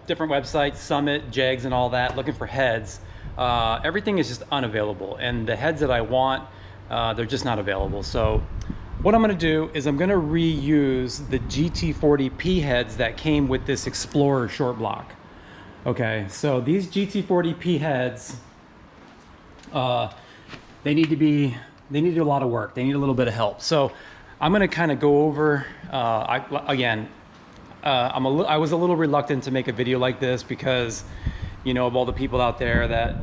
different websites, Summit, Jegs, and all that, looking for heads. Everything is just unavailable, and the heads that I want, they're just not available. So what I'm gonna do is I'm gonna reuse the GT40P heads that came with this Explorer short block. Okay, so these GT40P heads, they need a lot of work. They need a little bit of help. So I'm gonna kind of go over, I was a little reluctant to make a video like this because, you know, of all the people out there that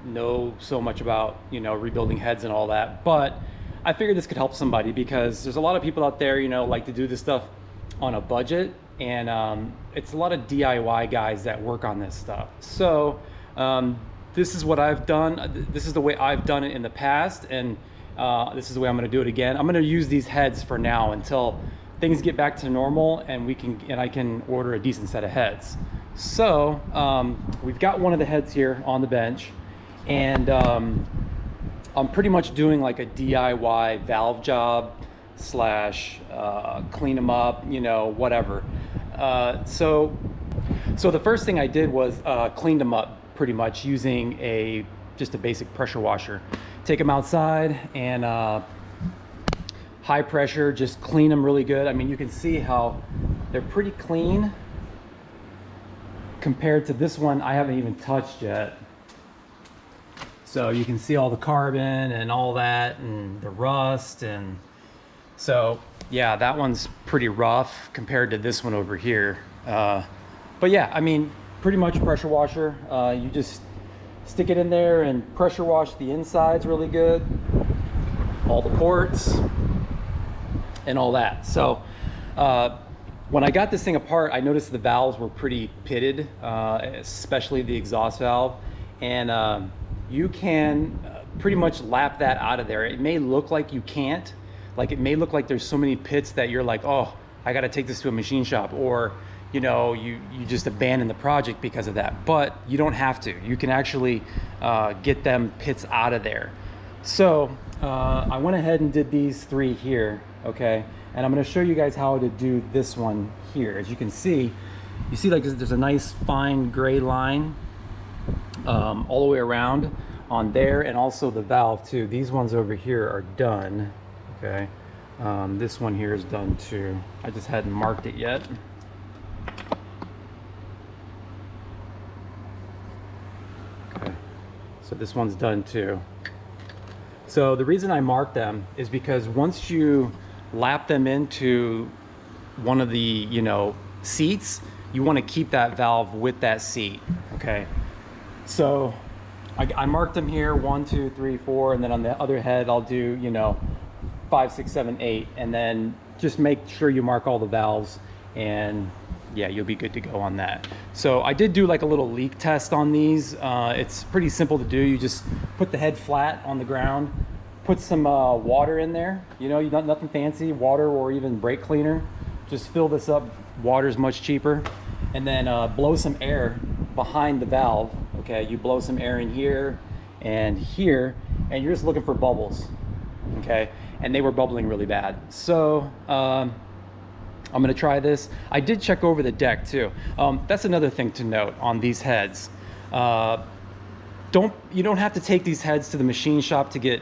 know so much about, you know, rebuilding heads and all that. But I figured this could help somebody because there's a lot of people out there, you know, like to do this stuff on a budget, and it's a lot of DIY guys that work on this stuff. So this is what I've done. This is the way I've done it in the past, and this is the way I'm going to do it again. I'm going to use these heads for now until things get back to normal and I can order a decent set of heads. So we've got one of the heads here on the bench, and I'm pretty much doing like a DIY valve job slash clean them up, you know, whatever. So the first thing I did was cleaned them up pretty much using just a basic pressure washer. Take them outside and high pressure, just clean them really good. I mean, you can see how they're pretty clean compared to this one I haven't even touched yet. So you can see all the carbon and all that and the rust, and so yeah, that one's pretty rough compared to this one over here. But yeah, I mean, pretty much pressure washer. You just stick it in there and pressure wash the insides really good, all the ports and all that. So when I got this thing apart, I noticed the valves were pretty pitted, especially the exhaust valve, and you can pretty much lap that out of there. It may look like you can't, like it may look like there's so many pits that you're like, oh, I got to take this to a machine shop, or you know, you just abandon the project because of that. But you don't have to. You can actually get them pits out of there. So I went ahead and did these three here, okay? And I'm going to show you guys how to do this one here. As you can see, you see like there's a nice fine gray line all the way around on there, and also the valve too. These ones over here are done, okay? This one here is done too. I just hadn't marked it yet. Okay, so this one's done too. So the reason I marked them is because once you lap them into one of the, you know, seats, you want to keep that valve with that seat, okay? So I marked them here, 1, 2, 3, 4, and then on the other head I'll do, you know, 5, 6, 7, 8, and then just make sure you mark all the valves, and yeah, you'll be good to go on that. So I did do like a little leak test on these. It's pretty simple to do. You just put the head flat on the ground, put some water in there, you know, nothing fancy, water or even brake cleaner. Just fill this up, water's much cheaper, and then blow some air behind the valve. Okay, you blow some air in here, and you're just looking for bubbles, okay? And they were bubbling really bad. So I'm gonna try this. I did check over the deck too. That's another thing to note on these heads. You don't have to take these heads to the machine shop to get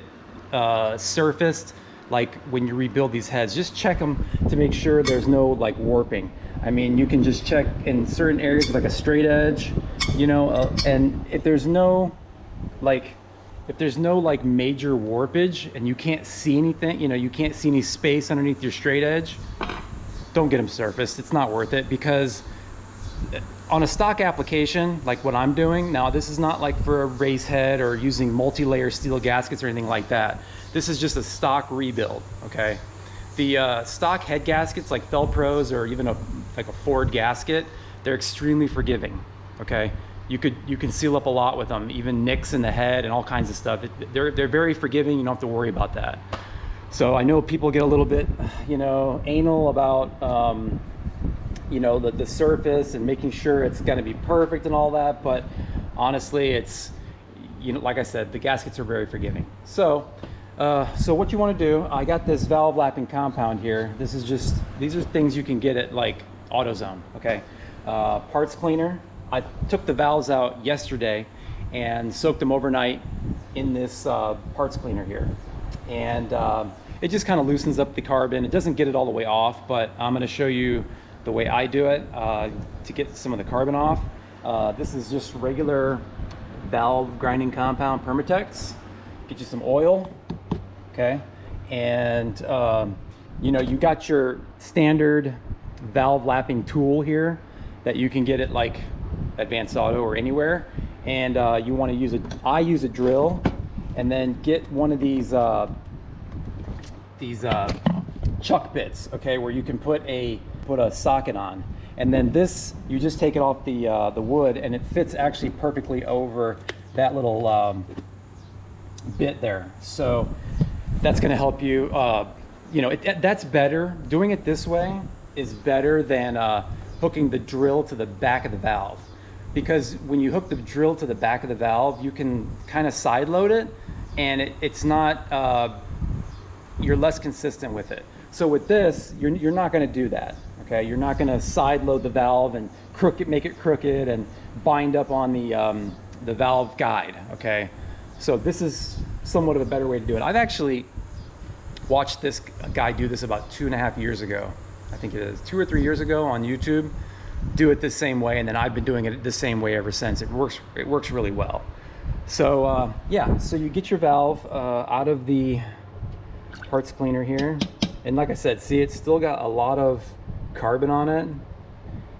surfaced. Like when you rebuild these heads, just check them to make sure there's no like warping. I mean, you can just check in certain areas with like a straight edge, you know, and if there's no like major warpage and you can't see anything, you know, you can't see any space underneath your straight edge, don't get them surfaced. It's not worth it, because on a stock application like what I'm doing now, this is not like for a race head or using multi-layer steel gaskets or anything like that. This is just a stock rebuild, okay? The stock head gaskets like Felpros or even like a Ford gasket, they're extremely forgiving, okay? You can seal up a lot with them, even nicks in the head and all kinds of stuff. They're very forgiving. You don't have to worry about that. So I know people get a little bit, you know, anal about, you know, the surface and making sure it's going to be perfect and all that. But honestly, it's, you know, like I said, the gaskets are very forgiving. So what you want to do, I got this valve lapping compound here. These are things you can get at like AutoZone, okay? parts cleaner. I took the valves out yesterday and soaked them overnight in this parts cleaner here. And it just kind of loosens up the carbon. It doesn't get it all the way off, but I'm going to show you the way I do it to get some of the carbon off. This is just regular valve grinding compound Permatex. Get you some oil, okay? And you know, you got your standard valve lapping tool here that you can get at like Advanced Auto or anywhere. And you want to use I use a drill, and then get one of these chuck bits, okay, where you can put a socket on, and then this, you just take it off the wood, and it fits actually perfectly over that little bit there. So that's going to help you. You know, that's better. Doing it this way is better than hooking the drill to the back of the valve, because when you hook the drill to the back of the valve, you can kind of side load it, and it's not. You're less consistent with it. So with this, you're not going to do that. Okay, you're not going to side load the valve and make it crooked and bind up on the valve guide. Okay, so this is somewhat of a better way to do it. I've actually watched this guy do this about 2.5 years ago. I think it is 2 or 3 years ago on YouTube. Do it the same way, and then I've been doing it the same way ever since. It works really well. So yeah, so you get your valve out of the parts cleaner here, and like I said, see, it's still got a lot of carbon on it,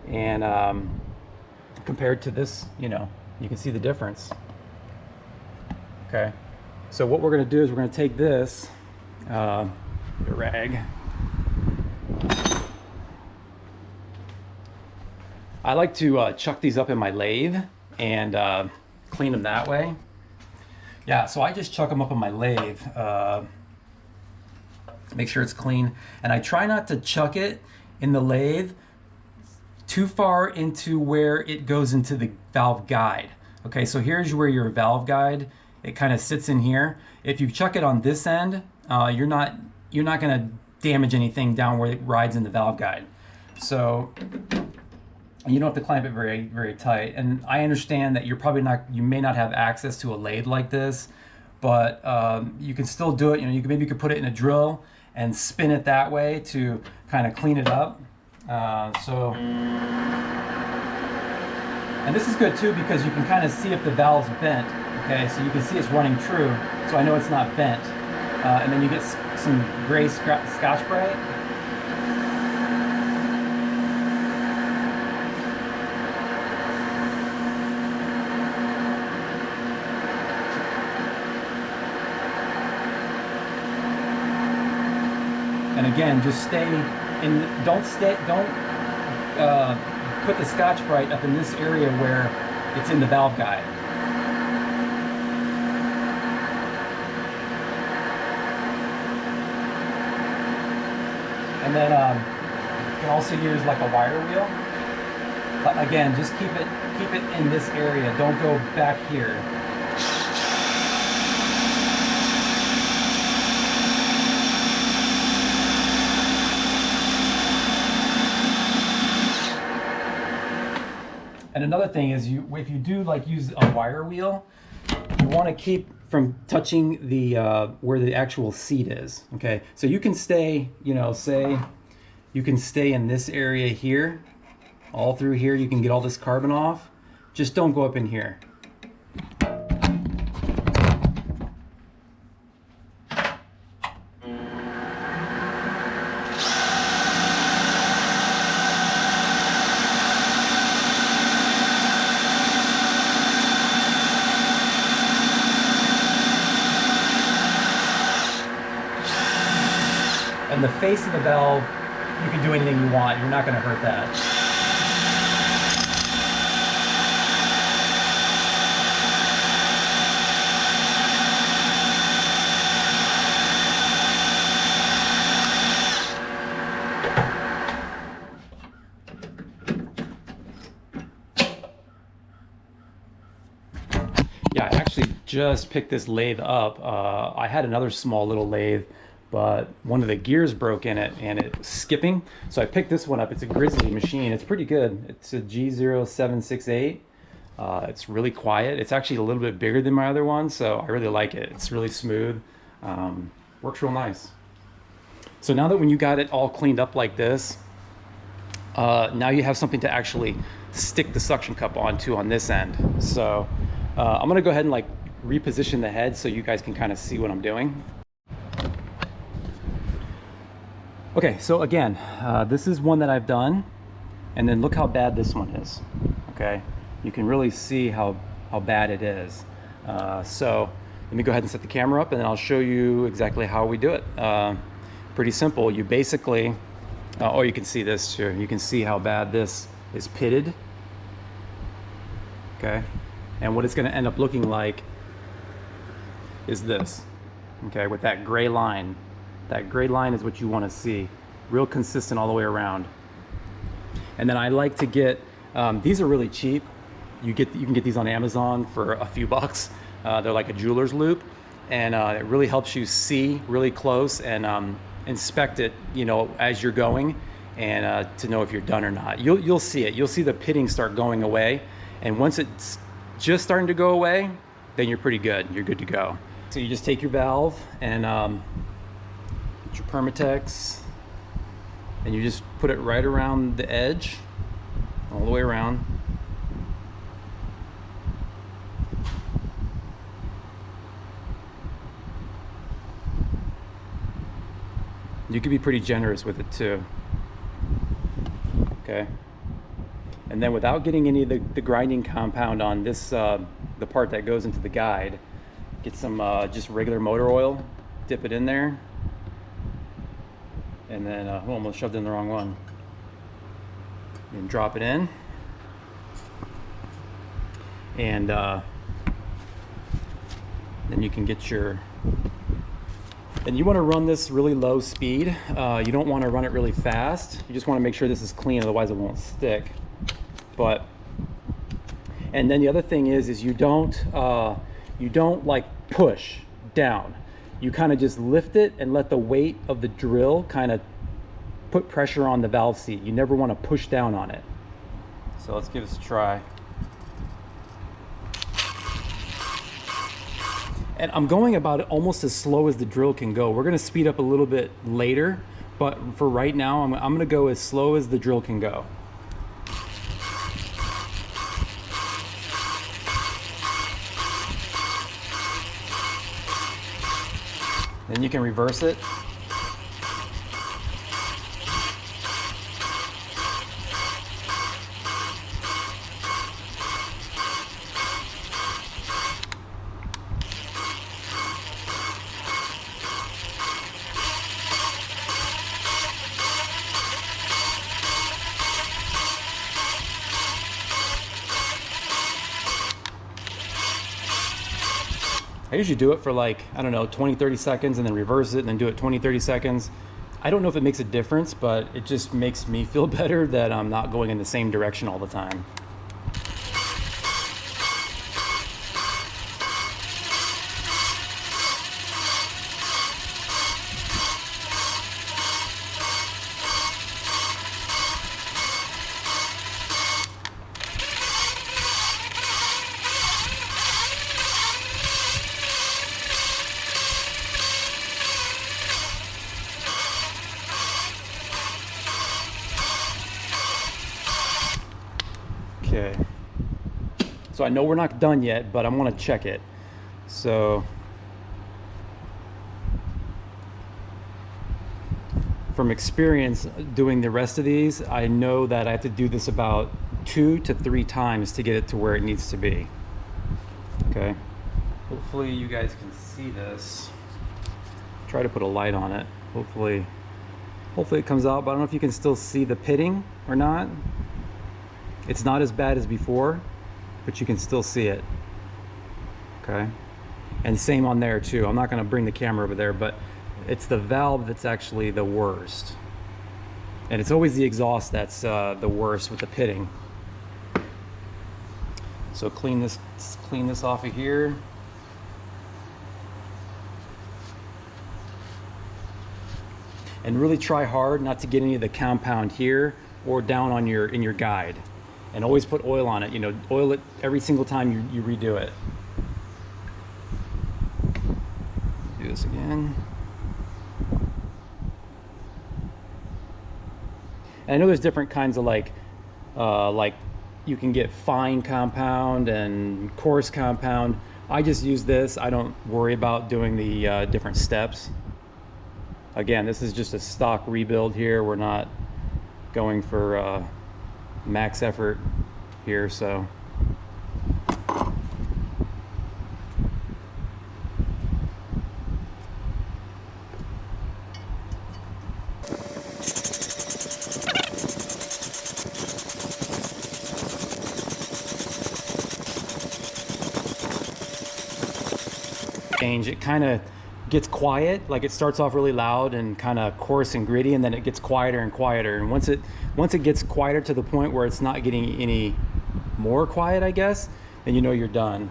and compared to this, you know, you can see the difference. Okay, so what we're going to do is we're going to take this get a rag. I like to chuck these up in my lathe and clean them that way. Yeah, so I just chuck them up on my lathe, make sure it's clean, and I try not to chuck it in the lathe too far into where it goes into the valve guide. Okay, so here's where your valve guide, it kind of sits in here. If you chuck it on this end, you're not going to damage anything down where it rides in the valve guide. So you don't have to clamp it very, very tight. And I understand that you may not have access to a lathe like this, but you can still do it. You know, maybe you could put it in a drill and spin it that way to kind of clean it up. And this is good too, because you can kind of see if the valve's bent. Okay, so you can see it's running true, so I know it's not bent. And then you get some gray Scotch-Brite. And again, just stay in. Don't put the Scotch-Brite up in this area where it's in the valve guide. And then you can also use like a wire wheel. But again, just keep it in this area. Don't go back here. And another thing is, if you do like use a wire wheel, you want to keep from touching the where the actual seat is. Okay, so you can stay, you know, say you can stay in this area here, all through here. You can get all this carbon off. Just don't go up in here. And the face of the valve, you can do anything you want. You're not going to hurt that. Yeah, I actually just picked this lathe up. I had another small little lathe, but one of the gears broke in it and it was skipping. So I picked this one up. It's a Grizzly machine. It's pretty good. It's a G0768. It's really quiet. It's actually a little bit bigger than my other one, so I really like it. It's really smooth. Works real nice. So now that when you got it all cleaned up like this, now you have something to actually stick the suction cup onto on this end. So I'm gonna go ahead and like reposition the head so you guys can kind of see what I'm doing. Okay, so again, this is one that I've done, and then look how bad this one is. Okay, you can really see how bad it is. So let me go ahead and set the camera up, and then I'll show you exactly how we do it. Pretty simple. You basically, or you can see this too. You can see how bad this is pitted. Okay, and what it's going to end up looking like is this. Okay, with that gray line. That gray line is what you want to see, real consistent all the way around. And then I like to get these are really cheap. You can get these on Amazon for a few bucks. They're like a jeweler's loop, and it really helps you see really close and inspect it, you know, as you're going, and to know if you're done or not. You'll see it. You'll see the pitting start going away, and once it's just starting to go away, then you're pretty good. You're good to go. So you just take your valve and get your Permatex, and you just put it right around the edge, all the way around. You can be pretty generous with it too. Okay. And then without getting any of the grinding compound on this, the part that goes into the guide, get some just regular motor oil, dip it in there, and then almost shoved in the wrong one. And drop it in, and then you can get your. And you want to run this really low speed. You don't want to run it really fast. You just want to make sure this is clean, otherwise it won't stick. But, and then the other thing is you don't like push down. You kind of just lift it and let the weight of the drill kind of put pressure on the valve seat. You never want to push down on it. So let's give this a try. And I'm going about it almost as slow as the drill can go. We're gonna speed up a little bit later, but for right now, I'm gonna go as slow as the drill can go. Then you can reverse it. I usually do it for like, I don't know, 20-30 seconds and then reverse it and then do it 20-30 seconds. I don't know if it makes a difference, but it just makes me feel better that I'm not going in the same direction all the time. Okay, so I know we're not done yet, but I want to check it. So from experience doing the rest of these, I know that I have to do this about 2 to 3 times to get it to where it needs to be. Okay, hopefully you guys can see this. Try to put a light on it. Hopefully it comes out, but I don't know if you can still see the pitting or not. It's not as bad as before, but you can still see it. Okay, and same on there too. I'm not going to bring the camera over there, but it's the valve that's actually the worst, and it's always the exhaust that's the worst with the pitting. So clean this off of here. and really try hard not to get any of the compound here or down on your in your guide. And always put oil on it, you know, oil it every single time you redo it. Do this again. And I know there's different kinds of like you can get fine compound and coarse compound. I just use this. I don't worry about doing the different steps. Again, this is just a stock rebuild here. We're not going for max effort here, so. It kind of gets quiet, like it starts off really loud and kind of coarse and gritty, and then it gets quieter and quieter, and once it gets quieter to the point where it's not getting any more quiet, I guess, then you know you're done.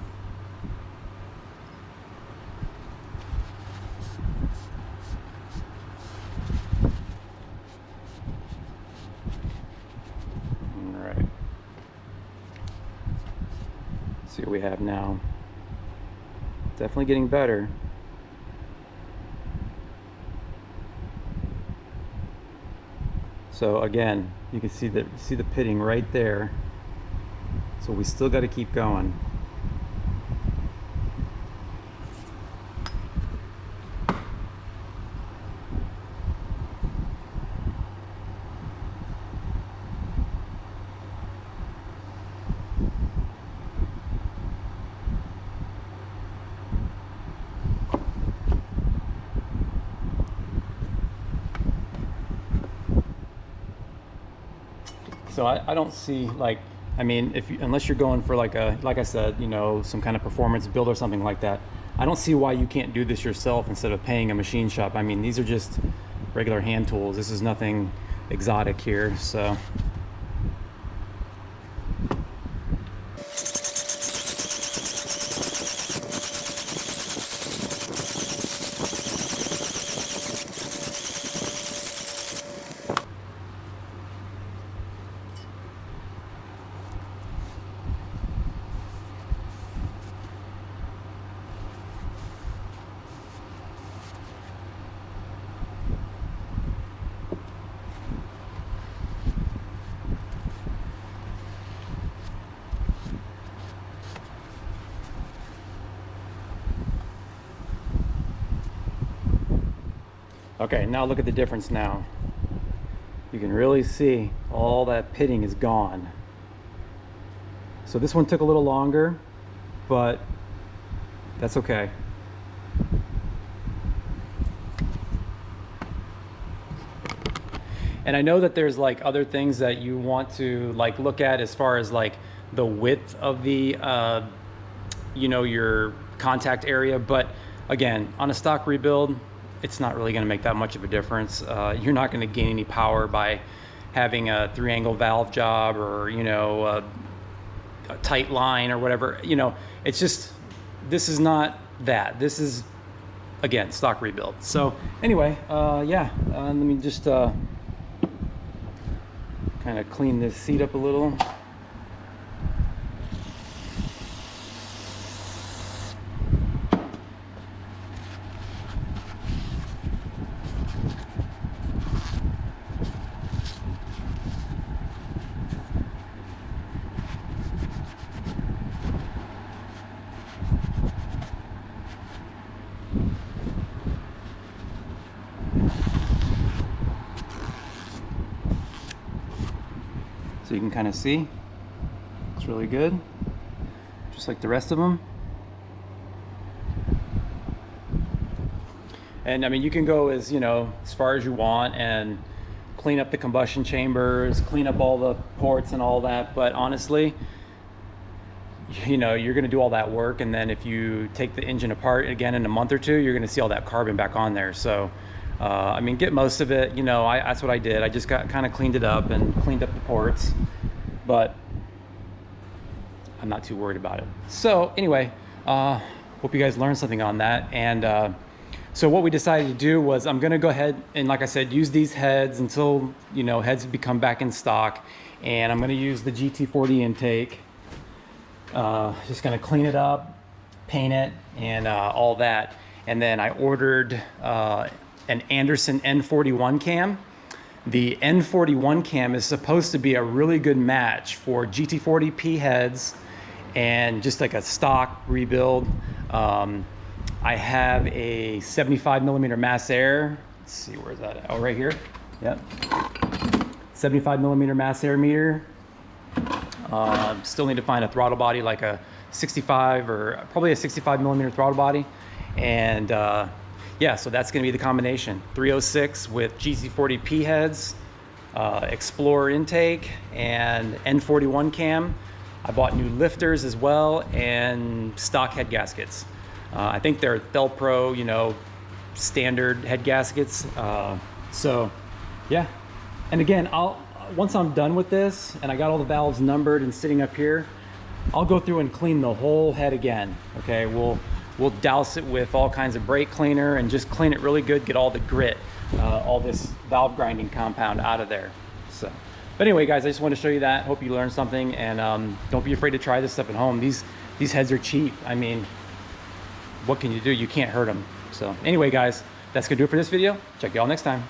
All right, let's see what we have now. Definitely getting better. So again, you can see the pitting right there. So we still got to keep going. So I don't see, like, I mean, unless you're going for like I said, you know, some kind of performance build or something like that, I don't see why you can't do this yourself instead of paying a machine shop. I mean, these are just regular hand tools. This is nothing exotic here, so. Okay, now look at the difference now. You can really see all that pitting is gone. So this one took a little longer, but that's okay. And I know that there's like other things that you want to like look at as far as like the width of the, you know, your contact area. But again, on a stock rebuild, it's not really going to make that much of a difference. You're not going to gain any power by having a 3-angle valve job or, you know, a tight line or whatever. You know, it's just, this is not that. This is, again, stock rebuild. So anyway, yeah, let me just kind of clean this seat up a little. So you can kind of see, it's really good, just like the rest of them. And I mean, you can go as, you know, as far as you want and clean up the combustion chambers, clean up all the ports and all that. But honestly, you know, you're going to do all that work. And then if you take the engine apart again in a month or two, you're going to see all that carbon back on there. So, I mean, get most of it, you know, that's what I did. I just got kind of cleaned it up and cleaned up the ports, but I'm not too worried about it. So anyway, hope you guys learned something on that. And, So what we decided to do was I'm gonna go ahead and, like I said, use these heads until, you know, heads become back in stock. And I'm gonna use the GT40 intake. Just gonna clean it up, paint it, and all that. And then I ordered an Anderson N41 cam. The N41 cam is supposed to be a really good match for GT40P heads and just like a stock rebuild. I have a 75mm mass air. Let's see, where's that at? Oh, right here. Yep. 75mm mass air meter. Still need to find a throttle body like a 65 or probably a 65mm throttle body. And yeah, so that's going to be the combination. 306 with GT40P heads, Explorer intake, and N41 cam. I bought new lifters as well and stock head gaskets. I think they're Thelpro, you know, standard head gaskets. So yeah, and again, once I'm done with this and I got all the valves numbered and sitting up here, I'll go through and clean the whole head again. Okay, we'll douse it with all kinds of brake cleaner and just clean it really good, get all the grit, all this valve grinding compound out of there. So, but anyway, guys, I just want to show you that. Hope you learned something, and don't be afraid to try this stuff at home. These heads are cheap. I mean, what can you do? You can't hurt them. So anyway, guys, that's gonna do it for this video. Check y'all next time.